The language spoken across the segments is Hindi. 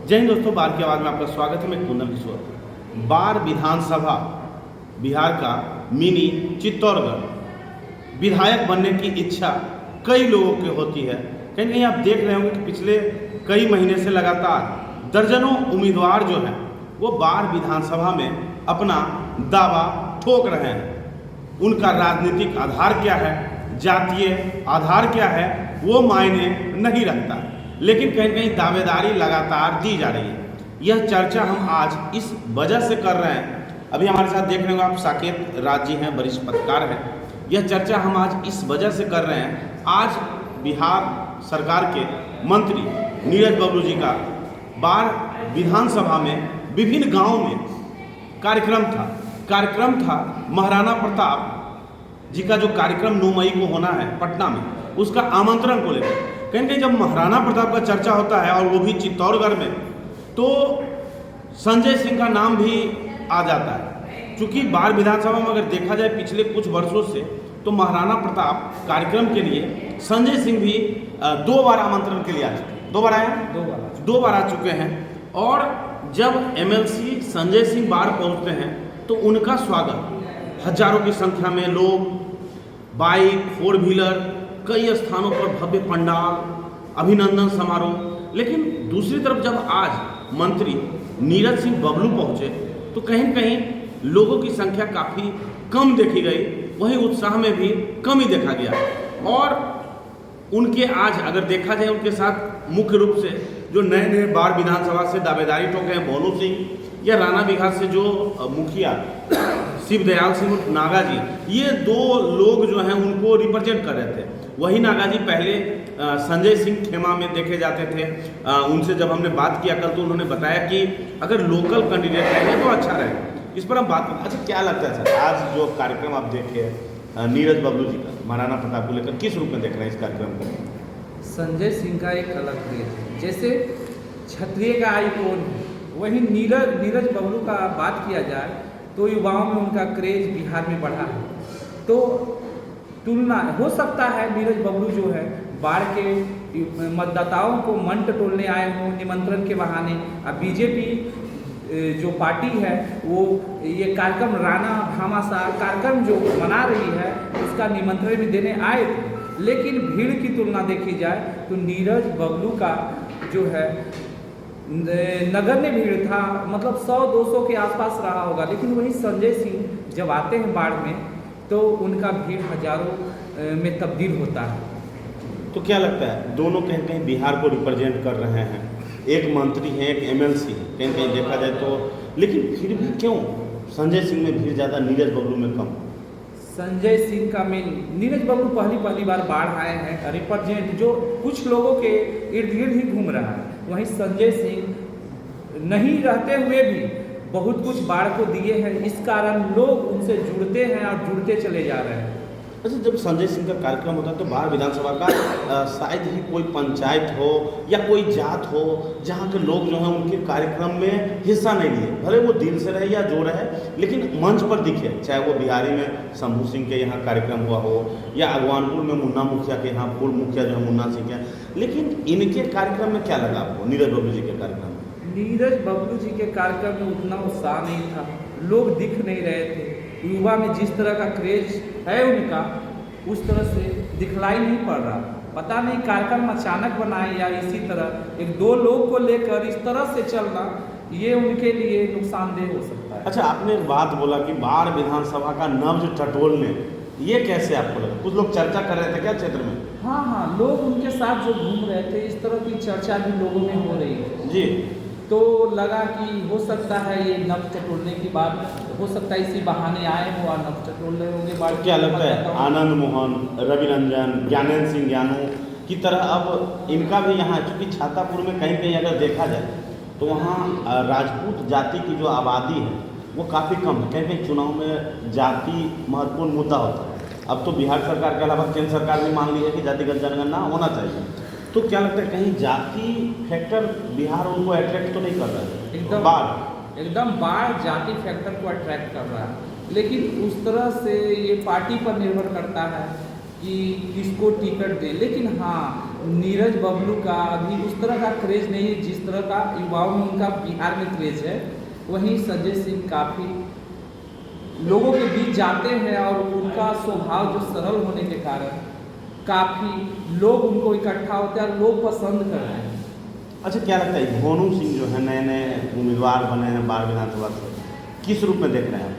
जय हिंद दोस्तों, बार की आवाज़ में आपका स्वागत है। मैं कुंदन किशोर। बार विधानसभा बिहार का मिनी चित्तौड़गढ़ विधायक बनने की इच्छा कई लोगों की होती है। कहीं कहीं आप देख रहे होंगे कि पिछले कई महीने से लगातार दर्जनों उम्मीदवार जो हैं वो बार विधानसभा में अपना दावा ठोक रहे हैं। उनका राजनीतिक आधार क्या है, जातीय आधार क्या है, वो मायने नहीं रखता, लेकिन कहीं कहीं दावेदारी लगातार दी जा रही है। यह चर्चा हम आज इस वजह से कर रहे हैं। अभी हमारे साथ देख रहे होंगे आप, साकेत राज जी हैं, वरिष्ठ पत्रकार हैं। यह चर्चा हम आज इस वजह से कर रहे हैं, आज बिहार सरकार के मंत्री नीरज बबलू जी का बार विधानसभा में विभिन्न गांवों में कार्यक्रम था। महाराणा प्रताप जी का जो कार्यक्रम 9 मई को होना है पटना में, उसका आमंत्रण को लेकर कहीं जब महाराणा प्रताप का चर्चा होता है और वो भी चित्तौड़गढ़ में, तो संजय सिंह का नाम भी आ जाता है। चूँकि बार विधानसभा में अगर देखा जाए पिछले कुछ वर्षों से, तो महाराणा प्रताप कार्यक्रम के लिए संजय सिंह भी 2 बार आमंत्रण के लिए आ चुके हैं। 2 बार आए हैं, 2 बार आ चुके हैं। और जब एमएलसी संजय सिंह बार पहुंचते हैं तो उनका स्वागत हजारों की संख्या में लोग, बाइक, 4 व्हीलर, कई स्थानों पर भव्य पंडाल, अभिनंदन समारोह। लेकिन दूसरी तरफ जब आज मंत्री नीरज सिंह बबलू पहुंचे तो कहीं कहीं लोगों की संख्या काफ़ी कम देखी गई, वहीं उत्साह में भी कमी देखा गया। और उनके आज अगर देखा जाए, उनके साथ मुख्य रूप से जो नए नए बार विधानसभा से दावेदारी ठोके हैं, मोनू सिंह, या राणा बिघा से जो मुखिया शिवदयाल सिंह नागा जी, ये 2 लोग जो हैं उनको रिप्रेजेंट कर रहे थे। वही नागा जी पहले संजय सिंह खेमा में देखे जाते थे। उनसे जब हमने बात किया कल, तो उन्होंने बताया कि अगर लोकल कैंडिडेट रहेंगे तो अच्छा रहेगा। इस पर हम बात करें। अच्छा, क्या लगता है सर, आज जो कार्यक्रम आप देखे नीरज बबलू जी का महाराणा प्रताप को लेकर, किस रूप में देख रहे हैं इस कार्यक्रम को? संजय सिंह का एक अलग क्रेज है। जैसे क्षत्रिय का आइकॉन है, वहीं नीरज बबलू का बात किया जाए तो युवाओं में उनका क्रेज बिहार में बढ़ा है। तो तुलना हो सकता है नीरज बबलू जो है बाढ़ के मतदाताओं को मन टटोलने आए हों निमंत्रण के बहाने। अब बीजेपी जो पार्टी है वो ये कार्यक्रम राणा भामाशाह कार्यक्रम जो मना रही है उसका निमंत्रण भी देने आए थे। लेकिन भीड़ की तुलना देखी जाए तो नीरज बबलू का जो है नगण्य भीड़ था, मतलब 100-200 के आसपास रहा होगा। लेकिन वही संजय सिंह जब आते हैं बाढ़ में तो उनका भीड़ हजारों में तब्दील होता है। तो क्या लगता है, दोनों कहीं कहीं बिहार को रिप्रेजेंट कर रहे हैं, एक मंत्री हैं, एक एमएलसी है, कहीं कहीं देखा जाए तो, लेकिन फिर भी क्यों संजय सिंह में भीड़ ज़्यादा, नीरज बबलू में कम? संजय सिंह का मेन, नीरज बबलू पहली बार बाढ़ आए हैं, रिप्रेजेंट जो कुछ लोगों के इर्द गिर्द ही घूम रहा है। वहीं संजय सिंह नहीं रहते हुए भी बहुत कुछ बाढ़ को दिए हैं, इस कारण लोग उनसे जुड़ते हैं और जुड़ते चले जा रहे हैं। अच्छा, जब संजय सिंह का कार्यक्रम होता है तो बार विधानसभा का शायद ही कोई पंचायत हो या कोई जात हो जहाँ के लोग जो हैं उनके कार्यक्रम में हिस्सा नहीं लिए, भले वो दिल से रहे या जो रहे, लेकिन मंच पर दिखे। चाहे वो बिहारी में शंभू सिंह के यहाँ कार्यक्रम हुआ हो या अगवानपुर में मुन्ना मुखिया के यहाँ पूर्व मुखिया जो है मुन्ना सिंह के, लेकिन इनके कार्यक्रम में क्या लगा आपको नीरज बबलू जी के कार्यक्रम में? नीरज बबलू जी के कार्यक्रम में उतना उत्साह नहीं था, लोग दिख नहीं रहे थे। युवा में जिस तरह का क्रेज है उनका, उस तरह से दिखलाई नहीं पड़ रहा। पता नहीं कार्यक्रम अचानक बनाए या इसी तरह 1-2 लोग को लेकर इस तरह से चलना, ये उनके लिए नुकसानदेह हो सकता है। अच्छा, आपने एक बात बोला कि बार विधानसभा का नब्ज टटोलने, ये कैसे आपको लगा? कुछ लोग चर्चा कर रहे थे क्या क्षेत्र में? हाँ, लोग उनके साथ जो घूम रहे थे, इस तरह की चर्चा भी लोगों में हो रही है जी। तो लगा कि हो सकता है ये नब्ज टटोलने की बात, हो सकता है इसी बहाने आए हो और नब्ज टटोल रहे होंगे बाढ़। क्या लगता है, आनंद मोहन, रवि रंजन, ज्ञानेंद्र सिंह ज्ञानू की तरह अब इनका भी यहाँ, चूँकि छातापुर में कहीं कहीं अगर देखा जाए तो वहाँ राजपूत जाति की जो आबादी है वो काफ़ी कम है। कहीं कहीं चुनाव में जाति महत्वपूर्ण मुद्दा होता है। अब तो बिहार सरकार के अलावा केंद्र सरकार ने मान ली है कि जातिगत जनगणना होना चाहिए। तो क्या लगता है, कहीं जाति फैक्टर बिहार उनको अट्रैक्ट तो नहीं कर रहा है? एकदम बाढ़ जाति फैक्टर को अट्रैक्ट कर रहा है, लेकिन उस तरह से ये पार्टी पर निर्भर करता है कि किसको टिकट दे। लेकिन हाँ, नीरज बबलू का अभी उस तरह का क्रेज नहीं है जिस तरह का युवाओं में उनका बिहार में क्रेज है। वहीं संजय सिंह काफ़ी लोगों के बीच जाते हैं और उनका स्वभाव जो सरल होने के कारण काफ़ी लोग उनको इकट्ठा होते हैं और लोग पसंद कर रहे हैं। अच्छा, क्या लगता है भोनू सिंह जो है नए नए उम्मीदवार बने हैं बाढ़ विधानसभा से, किस रूप में देख रहे हैं?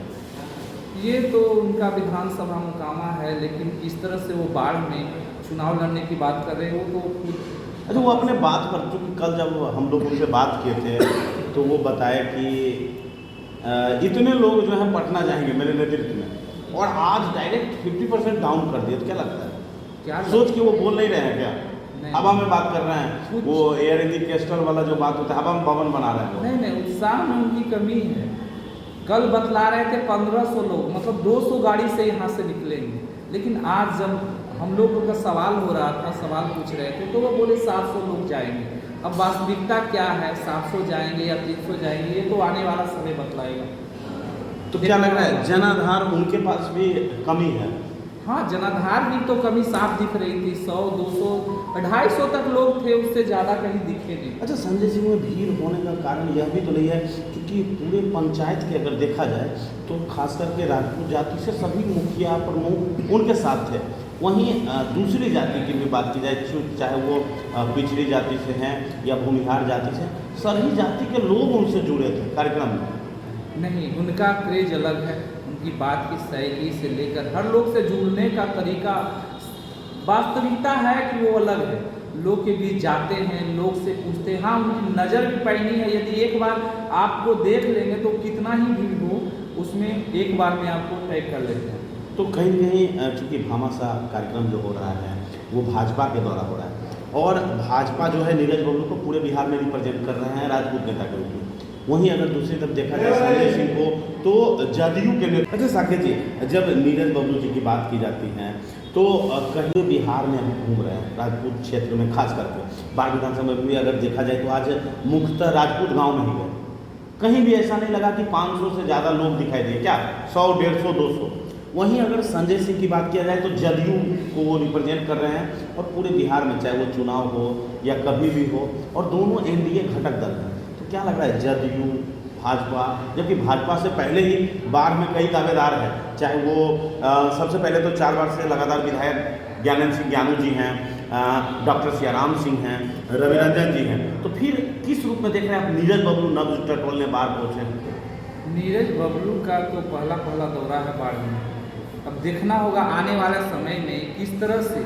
ये तो उनका विधानसभा मुकामा है, लेकिन इस तरह से वो बाढ़ में चुनाव लड़ने की बात कर रहे हैं वो तो खुद। अच्छा, वो अपने बात पर, चूँकि कल जब हम लोग उनसे बात किए थे तो वो बताए कि इतने लोग जो हैं पटना जाएंगे मेरे नेतृत्व में, और आज डायरेक्ट 50% डाउन कर दिया। तो क्या लगता है, क्या सोच के वो बोल नहीं रहे हैं क्या? नहीं। हवा में बात कर रहे हैं, वो एयर इंडिया कैस्टर वाला जो बात होता है, हवा में भवन बना रहे हैं वो। नहीं, उत्साह में उनकी कमी है। कल बतला रहे थे 1500 लोग, मतलब 200 गाड़ी से यहाँ से निकलेंगे, लेकिन आज जब हम लोगों का सवाल हो रहा था, सवाल पूछ रहे थे, तो वो बोले 700 लोग जाएंगे। अब वास्तविकता क्या है, 700 जाएंगे या 300 जाएंगे, ये तो आने वाला समय बतलाएगा। तो क्या लग रहा है जनाधार उनके पास भी कमी है? हाँ, जनाधार की तो कमी साफ दिख रही थी। 100, 200, 250 तक लोग थे, उससे ज़्यादा कहीं दिखे नहीं। अच्छा, संजय सिंह में भीड़ होने का कारण यह भी तो नहीं है, क्योंकि पूरे पंचायत के अगर देखा जाए तो खास करके राजपूत जाति से सभी मुखिया प्रमुख उनके साथ थे। वहीं दूसरी जाति की भी बात की जाए, चाहे वो पिछड़ी जाति से हैं या भूमिहार जाति से, सभी जाति के लोग उनसे जुड़े थे कार्यक्रम में। नहीं, उनका क्रेज अलग है, उनकी बात की शैली से लेकर हर लोग से जुड़ने का तरीका, वास्तविकता है कि वो अलग है। लोग के बीच जाते हैं, लोग से पूछते हैं। हाँ, उनकी नज़र भी पैनी है, यदि एक बार आपको देख लेंगे तो कितना ही भीड़ हो उसमें एक बार में आपको तय कर लेते हैं। तो कहीं न कहीं चूँकि भामाशाह कार्यक्रम जो हो रहा है वो भाजपा के द्वारा हो रहा है, और भाजपा जो है नीरज बबलू को पूरे बिहार में रिप्रेजेंट कर रहे हैं राजपूत नेता के रूप में। वहीं अगर दूसरी तरफ देखा जाए संजय सिंह को, तो जदयू के नेता। अच्छा साकेत जी, जब नीरज बबलू जी की बात की जाती है तो कहीं बिहार में हम घूम रहे हैं राजपूत क्षेत्र में, खास करके बाढ़ विधानसभा में भी अगर देखा जाए तो आज मुख्यतः राजपूत गाँव में ही गए। कहीं भी ऐसा नहीं लगा कि 500 से ज़्यादा लोग दिखाई दिए, क्या 100, 150, 200। वहीं अगर संजय सिंह की बात किया जाए तो जदयू को वो रिप्रेजेंट कर रहे हैं, और पूरे बिहार में चाहे वो चुनाव हो या कभी भी हो, और दोनों एनडीए घटक दल हैं। तो क्या लग रहा है जदयू भाजपा, जबकि भाजपा से पहले ही बाढ़ में कई दावेदार हैं, चाहे वो सबसे पहले तो 4 बार से लगातार विधायक ज्ञानेंद्र सिंह ज्ञानू जी हैं, डॉक्टर सियाराम सिंह हैं, रवि रंजन जी हैं। तो फिर किस रूप में देख रहे हैं आप नीरज बबलू नब्ज टटोलने बाढ़ पहुँचे? नीरज बबलू का तो पहला दौरा है बाढ़ में। अब देखना होगा आने वाले समय में किस तरह से,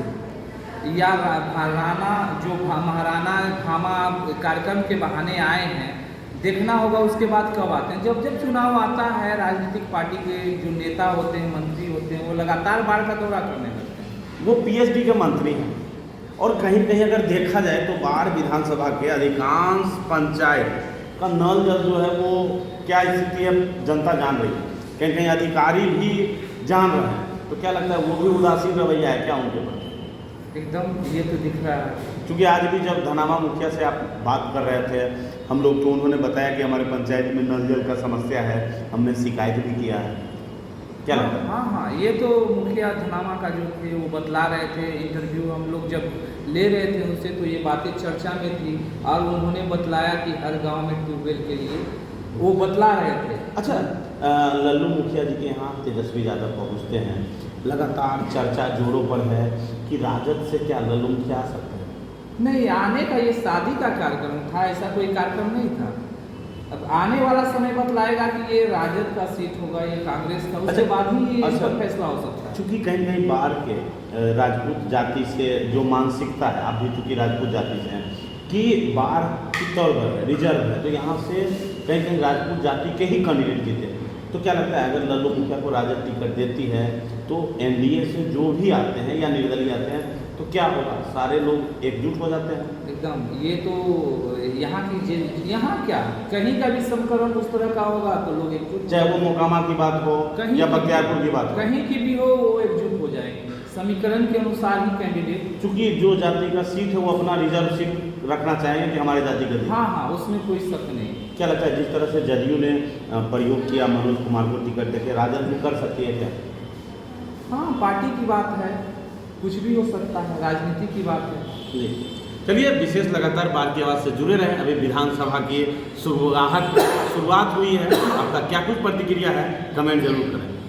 या महाराणा जो महाराणा भामा कार्यक्रम के बहाने आए हैं, देखना होगा उसके बाद कब आते हैं। जब चुनाव आता है, राजनीतिक पार्टी के जो नेता होते हैं, मंत्री होते हैं, वो लगातार बाढ़ का दौरा करने लगते हैं। वो पीएचडी के मंत्री हैं, और कहीं कहीं अगर देखा जाए तो बाढ़ विधानसभा के अधिकांश पंचायत का नल जल जो है वो क्या स्थिति है जनता जान रही है, कहीं कहीं अधिकारी भी जान रहे हैं। तो क्या लगता है वो भी उदासीन रवैया है क्या उनके प्रति? एकदम, ये तो दिख रहा है। क्योंकि आज भी जब धनामा मुखिया से आप बात कर रहे थे हम लोग, तो उन्होंने बताया कि हमारे पंचायत में नल जल का समस्या है, हमने शिकायत भी किया है। क्या लगता है? हाँ, ये तो मुखिया धनामा का जो थे वो बतला रहे थे। इंटरव्यू हम लोग जब ले रहे थे उनसे तो ये बातें चर्चा में थी, और उन्होंने बतलाया कि हर गांव में ट्यूबवेल के लिए वो बतला रहे थे। अच्छा, लल्लू मुखिया जी के यहाँ तेजस्वी यादव पहुँचते हैं, लगातार चर्चा जोरों पर है कि राजद से क्या लल्लू मुखिया आ सकते हैं? नहीं, आने का ये शादी का कार्यक्रम था, ऐसा कोई कार्यक्रम नहीं था। अब आने वाला समय बतलाएगा कि ये राजद का सीट होगा या कांग्रेस का, उसके बाद ही इस पर फैसला हो सकता है। चूँकि कहीं कहीं बाहर के राजपूत जाति से जो मानसिकता है, आप भी चूँकि राजपूत जाति से हैं, कि बाढ़ चित्तौड़गढ़ है, रिजर्व है, तो यहाँ से कहीं कहीं राजपूत जाति के ही कैंडिडेट जीते। तो क्या लगता है अगर लल्लू मुखिया को राजद टिकट देती है तो एनडीए से जो भी आते हैं या निर्दलीय आते हैं तो क्या होगा, सारे लोग एकजुट हो जाते हैं? एकदम, ये तो यहाँ क्या कहीं का भी समीकरण उस तरह का होगा तो लोग एकजुट, चाहे वो मोकामा की बात हो या बख्तियारपुर की बात हो, कहीं की भी हो वो एकजुट हो जाएंगे समीकरण के अनुसार ही कैंडिडेट। चूंकि जो जाति का सीट है वो अपना रिजर्व सीट रखना चाहेंगे कि हमारे जाति का। हाँ, उसमें कोई शक नहीं। क्या लगता है जिस तरह से जदयू ने प्रयोग किया मनोज कुमार को टिकट देके, राजद भी कर सकती है क्या? हाँ, पार्टी की बात है, कुछ भी हो सकता है, राजनीति की बात है। जी चलिए, विशेष लगातार बात की आवाज़ से जुड़े रहें। अभी विधानसभा की शुरुआत हुई है, आपका क्या कुछ प्रतिक्रिया है कमेंट जरूर करें।